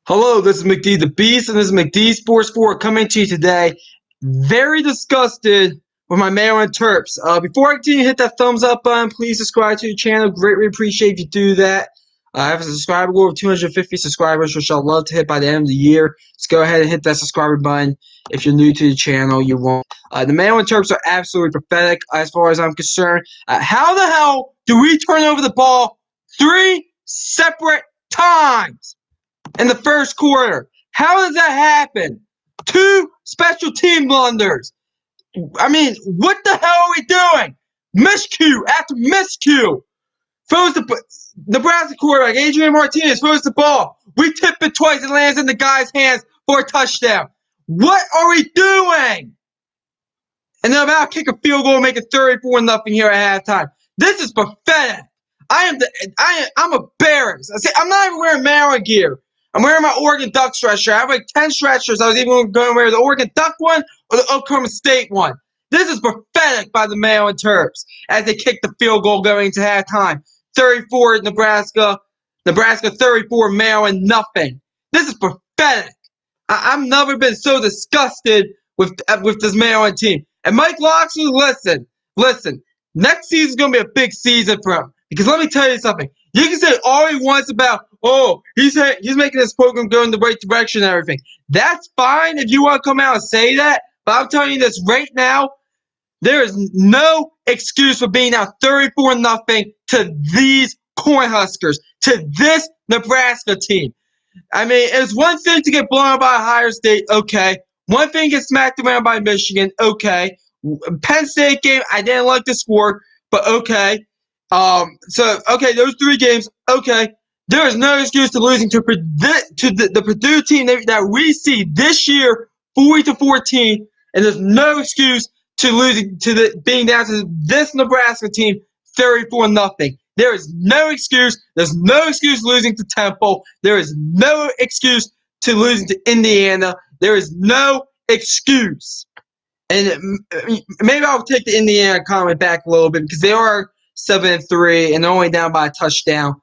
Hello, this is McD the Beast, and this is McD Sports 4 coming to you today. Very disgusted with my Maryland Terps. Before I continue, hit that thumbs up button. Please subscribe to the channel. Greatly appreciate if you do that. I have a subscriber goal of 250 subscribers, which I'd love to hit by the end of the year. Just go ahead and hit that subscriber button. If you're new to the channel, you won't. The Maryland Terps are absolutely pathetic as far as I'm concerned. How the hell do we turn over the ball 3 separate times in the first quarter? How does that happen? 2 special team blunders. I mean, what the hell are we doing? Miscue after miscue. Throws the Nebraska quarterback, Adrian Martinez, throws the ball. We tip it twice. It lands in the guy's hands for a touchdown. What are we doing? And then about to kick a field goal and make it 34-0 here at halftime. This is pathetic. I'm embarrassed. I'm not even wearing Maryland gear. I'm wearing my Oregon Duck stretcher. I have like 10 stretchers. I was even going to wear the Oregon Duck one or the Oklahoma State one. This is pathetic by the Maryland Terps as they kick the field goal going into halftime. 34 Nebraska. Nebraska 34, Maryland nothing. This is pathetic. I've never been so disgusted with this Maryland team. And Mike Locksley, listen. Next season is going to be a big season for him. Because let me tell you something. You can say all he wants about, he's making this program go in the right direction and everything. That's fine if you want to come out and say that. But I'm telling you this right now. There is no excuse for being out 34-0 to these Cornhuskers, to this Nebraska team. I mean, it's one thing to get blown out by Ohio State, okay. One thing to get smacked around by Michigan, okay. Penn State game, I didn't like the score, but okay. Those 3 games, okay. There is no excuse to losing to the Purdue team that we see this year, 40-14, and there's no excuse to losing to being down to this Nebraska team, 34-0. There is no excuse. There's no excuse losing to Temple. There is no excuse to losing to Indiana. There is no excuse. And maybe I'll take the Indiana comment back a little bit because they are 7-3 and they're only down by a touchdown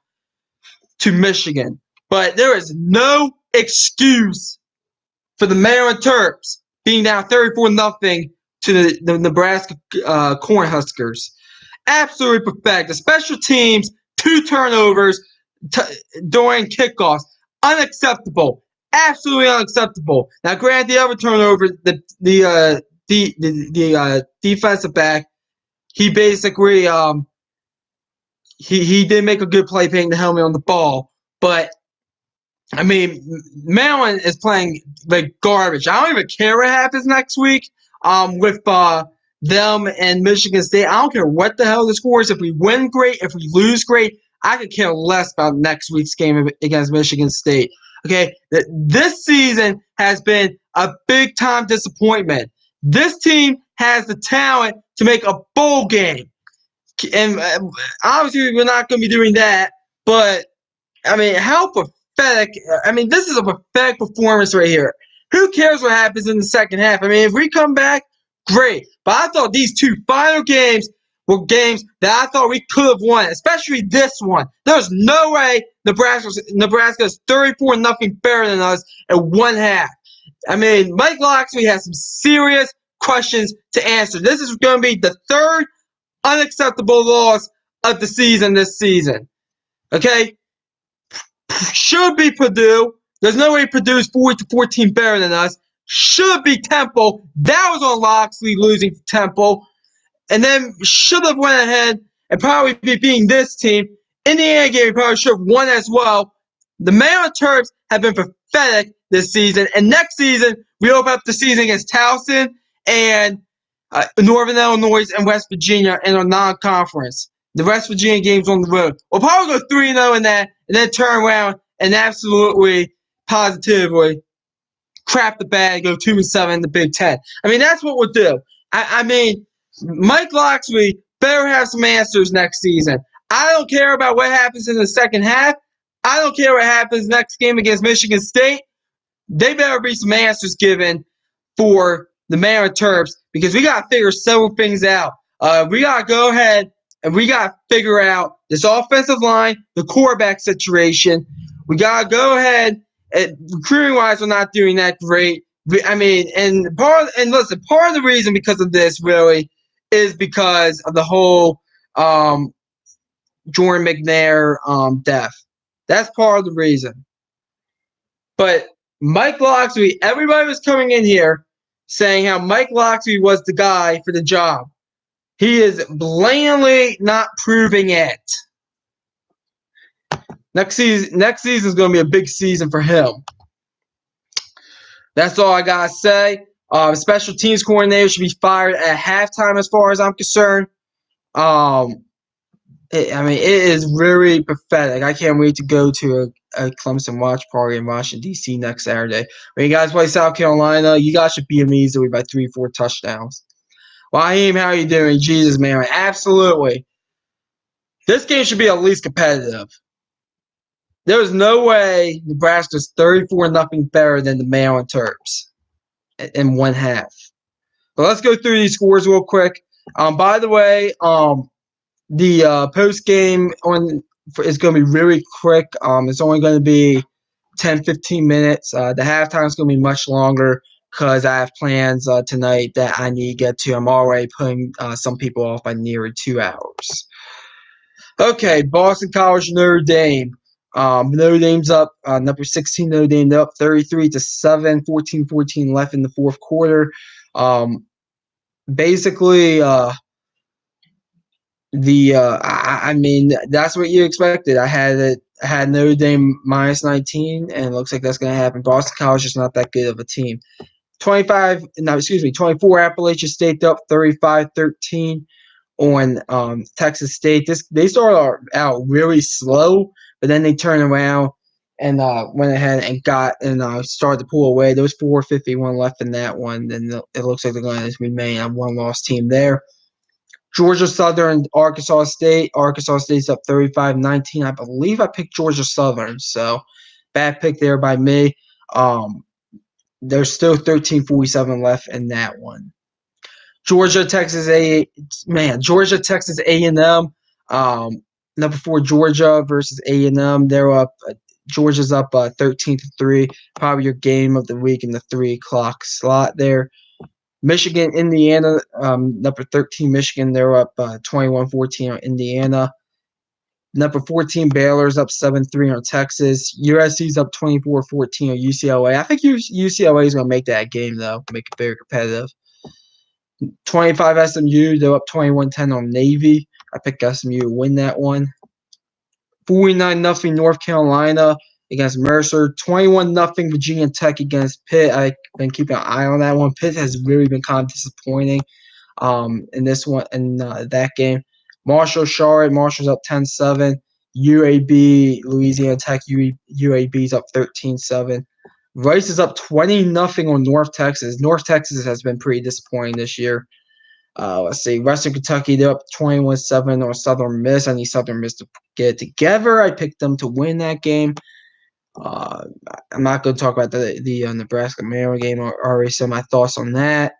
to Michigan. But there is no excuse for the Maryland Terps being down 34-0 to the Nebraska Cornhuskers. Absolutely pathetic. The special teams, 2 turnovers during kickoffs. Unacceptable. Absolutely unacceptable. Now, granted, the other turnover, the defensive back, he basically he did make a good play putting the helmet on the ball, but I mean, Maryland is playing like garbage. I don't even care what happens next week with them and Michigan State. I don't care what the hell the score is. If we win, great. If we lose, great. I could care less about next week's game against Michigan State. Okay, this season has been a big-time disappointment. This team has the talent to make a bowl game. And obviously, we're not going to be doing that. But, I mean, how pathetic. I mean, this is a pathetic performance right here. Who cares what happens in the second half? I mean, if we come back, great. But I thought these 2 final games were games that I thought we could have won, especially this one. There's no way Nebraska is 34-0 better than us in one half. I mean, Mike Locksley has some serious questions to answer. This is going to be the 3rd unacceptable loss of the season this season. Okay? Should be Purdue. There's no way Purdue's 40-14 better than us. Should be Temple. That was on Locksley losing to Temple. And then should have went ahead and probably be beating this team. Indiana game we probably should have won as well. The Maryland Terps have been pathetic this season. And next season, we open up the season against Towson and Northern Illinois and West Virginia in our non-conference. The West Virginia game's on the road. We'll probably go 3-0 in that and then turn around and absolutely, positively crap the bag, go 2-7 in the Big Ten. I mean, that's what we'll do. I mean, Mike Locksley better have some answers next season. I don't care about what happens in the second half. I don't care what happens next game against Michigan State. They better be some answers given for the Maryland Terps because we got to figure several things out. We got to go ahead and we got to figure out this offensive line, the quarterback situation. We got to go ahead recruiting wise, we're not doing that great. I mean, listen, part of the reason because of this really is because of the whole Jordan McNair death. That's part of the reason. But Mike Locksley, everybody was coming in here saying how Mike Locksley was the guy for the job. He is blatantly not proving it. Next season is going to be a big season for him. That's all I got to say. Special teams coordinator should be fired at halftime as far as I'm concerned. It is really pathetic. I can't wait to go to a Clemson watch party in Washington, D.C. next Saturday. When you guys play South Carolina, you guys should beat them easily by 3-4 touchdowns. Waheem, how are you doing? Jesus, man. Absolutely. This game should be at least competitive. There's no way Nebraska's 34-0 better than the Maryland Terps in one half. But let's go through these scores real quick. By the way, the post game is going to be really quick. It's only going to be 10-15 minutes. The halftime is going to be much longer because I have plans tonight that I need to get to. I'm already putting some people off by nearly 2 hours. Okay, Boston College, Notre Dame. Notre Dame's up. Number 16, Notre Dame up 33-7, 14-14 left in the fourth quarter. Basically, that's what you expected. I had Notre Dame minus 19, and it looks like that's going to happen. Boston College is not that good of a team. 24 Appalachian State up 35-13 on Texas State. They started out really slow, but then they turned around and went ahead and started to pull away. There was 4:51 left in that one. Then it looks like they're going to remain a one-loss team there. Georgia Southern, Arkansas State. Arkansas State's up 35-19. I believe I picked Georgia Southern, so bad pick there by me. There's still 13:47 left in that one. Georgia, Texas A&M. Number 4 Georgia versus A&M. They're up. Georgia's up 13-3. Probably your game of the week in the 3:00 slot there. Michigan, Indiana, number 13 Michigan. They're up 21-14 on Indiana. Number 14 Baylor's up 7-3 on Texas. USC's up 24-14 on UCLA. I think UCLA is going to make that game though, make it very competitive. 25 SMU, they're up 21-10 on Navy. I picked SMU to win that one. 49-0 North Carolina against Mercer. 21-0 Virginia Tech against Pitt. I've been keeping an eye on that one. Pitt has really been kind of disappointing in this one, in that game. Marshall, Charlotte. Marshall's up 10-7. UAB, Louisiana Tech. UAB's up 13-7. Rice is up 20-0 on North Texas. North Texas has been pretty disappointing this year. Let's see. Western Kentucky, they're up 21-7 on Southern Miss. I need Southern Miss to get it together. I picked them to win that game. I'm not going to talk about the Nebraska Maryland game. I already said my thoughts on that.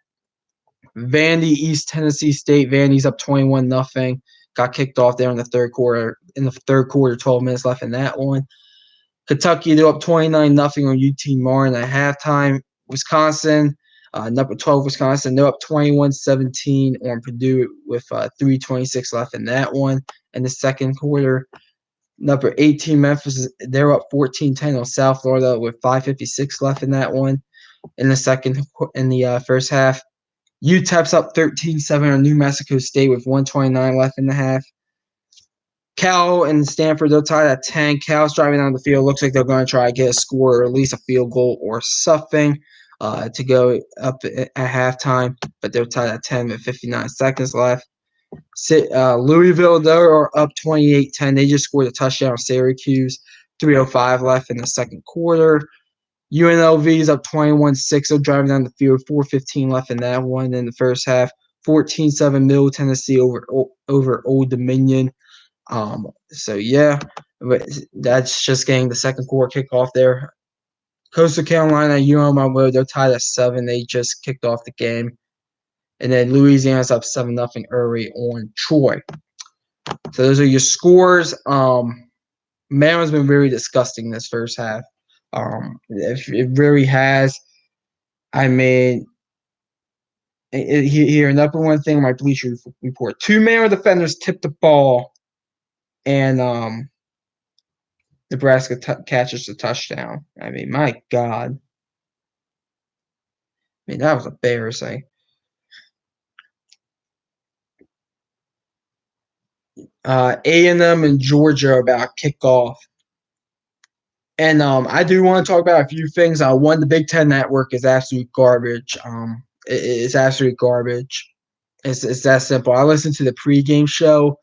Vandy, East Tennessee State. Vandy's up 21-0. Got kicked off there in the third quarter. 12 minutes left in that one. Kentucky, they're up 29-0 on UT Martin at halftime. Wisconsin, number 12 Wisconsin, they're up 21-17 on Purdue with 3:26 left in that one in the second quarter. Number 18 Memphis, they're up 14-10 on South Florida with 5:56 left in that one in the first half. UTEP's up 13-7 on New Mexico State with 1:29 left in the half. Cal and Stanford, they're tied at 10. Cal's driving down the field. Looks like they're going to try to get a score or at least a field goal or something to go up at halftime. But they're tied at 10 with 59 seconds left. Louisville, they're up 28-10. They just scored a touchdown on Syracuse. 3:05 left in the second quarter. UNLV's up 21-6. They're driving down the field. 4:15 left in that one in the first half. 14-7 Middle Tennessee over Old Dominion. So yeah, but that's just getting the second quarter kickoff there. Coastal Carolina, UNLV, they're tied at 7. They just kicked off the game. And then Louisiana's up 7-0 early on Troy. So those are your scores. Maryland's been very disgusting this first half. It really has. I mean, here, another one thing on my Bleacher Report: two male defenders tipped the ball, and Nebraska catches the touchdown. I mean, my God. I mean, that was embarrassing. A&M and Georgia are about kickoff. And I do want to talk about a few things. One, the Big Ten Network is absolute garbage. It's absolute garbage. It's that simple. I listened to the pregame show,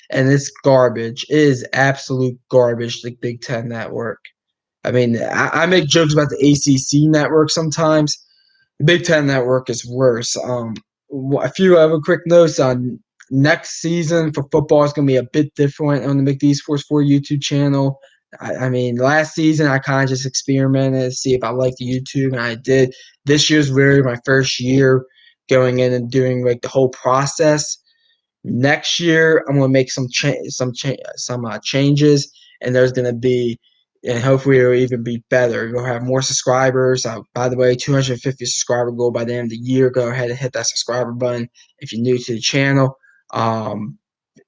and it's garbage. It is absolute garbage, the Big Ten Network. I mean, I make jokes about the ACC network sometimes. The Big Ten network is worse. A few other quick notes on next season for football is going to be a bit different on the McD Sports 4 YouTube channel. I mean, last season I kind of just experimented to see if I liked the YouTube, and I did. This year's really my first year going in and doing like the whole process. Next year, I'm gonna make some changes, and there's gonna be, and hopefully it'll even be better. You'll have more subscribers. By the way, 250 subscriber goal by the end of the year. Go ahead and hit that subscriber button if you're new to the channel,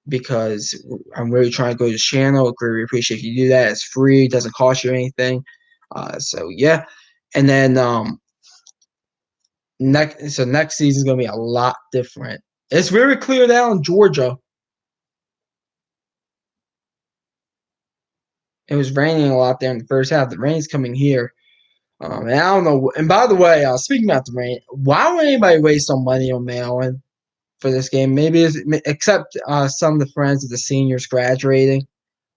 because I'm really trying to grow this channel. I really appreciate if you do that. It's free. It doesn't cost you anything. So yeah, and then next season is gonna be a lot different. It's very clear now in Georgia. It was raining a lot there in the first half. The rain's coming here. And I don't know. And by the way, speaking about the rain, why would anybody waste some money on mailing for this game? Maybe except some of the friends of the seniors graduating.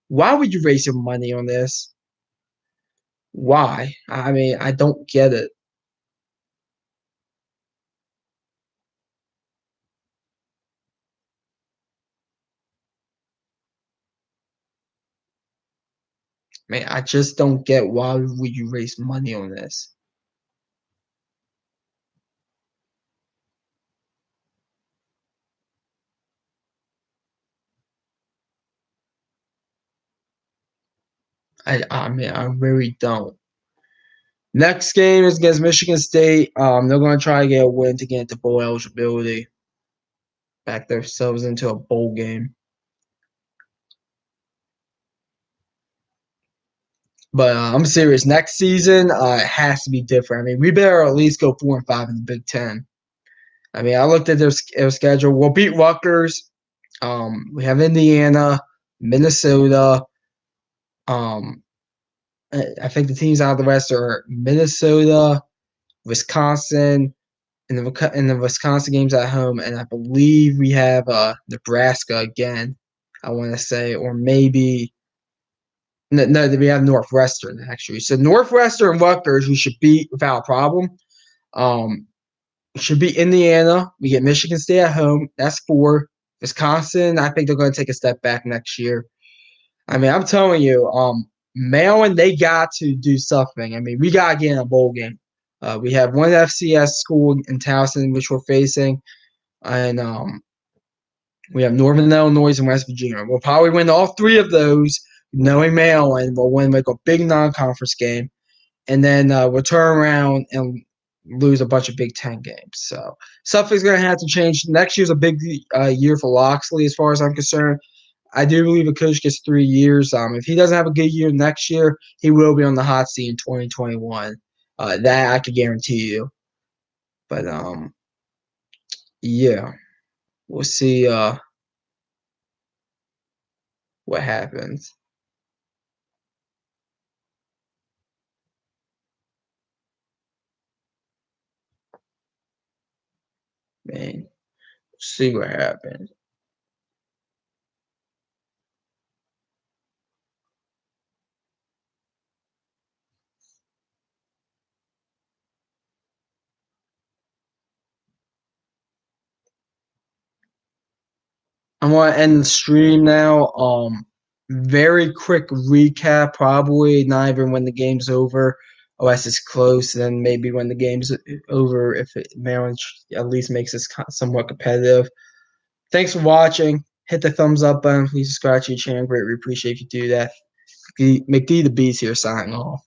Why would you waste your money on this? Why? I mean, I don't get it. Man, I just don't get why would you waste money on this. I mean, I really don't. Next game is against Michigan State. They're going to try to get a win to get into bowl eligibility, back themselves into a bowl game. But I'm serious. Next season, it has to be different. I mean, we better at least go 4-5 in the Big Ten. I mean, I looked at their schedule. We'll beat Rutgers. We have Indiana, Minnesota. I think the teams out of the West are Minnesota, Wisconsin, and the Wisconsin games at home, and I believe we have Nebraska again. I want to say, or maybe no, we have Northwestern actually. So Northwestern and Rutgers we should beat without a problem. Um, should be Indiana. We get Michigan State at home. That's 4. Wisconsin, I think they're going to take a step back next year. I mean, I'm telling you, Maryland, they got to do something. I mean, we got to get in a bowl game. We have one FCS school in Towson, which we're facing, and we have Northern Illinois and West Virginia. We'll probably win all 3 of those, knowing Maryland. We'll win like a big non-conference game, and then we'll turn around and lose a bunch of Big Ten games. So something's going to have to change. Next year's a big year for Loxley, as far as I'm concerned. I do believe a coach gets 3 years. If he doesn't have a good year next year, he will be on the hot seat in 2021. That I can guarantee you. But yeah, we'll see what happens. Man, see what happens. I want to end the stream now. Very quick recap. Probably not even when the game's over, unless it's close. Then maybe when the game's over, if Maryland at least makes this somewhat competitive. Thanks for watching. Hit the thumbs up button. Please subscribe to your channel. Greatly appreciate if you do that. McD the Beast here signing off.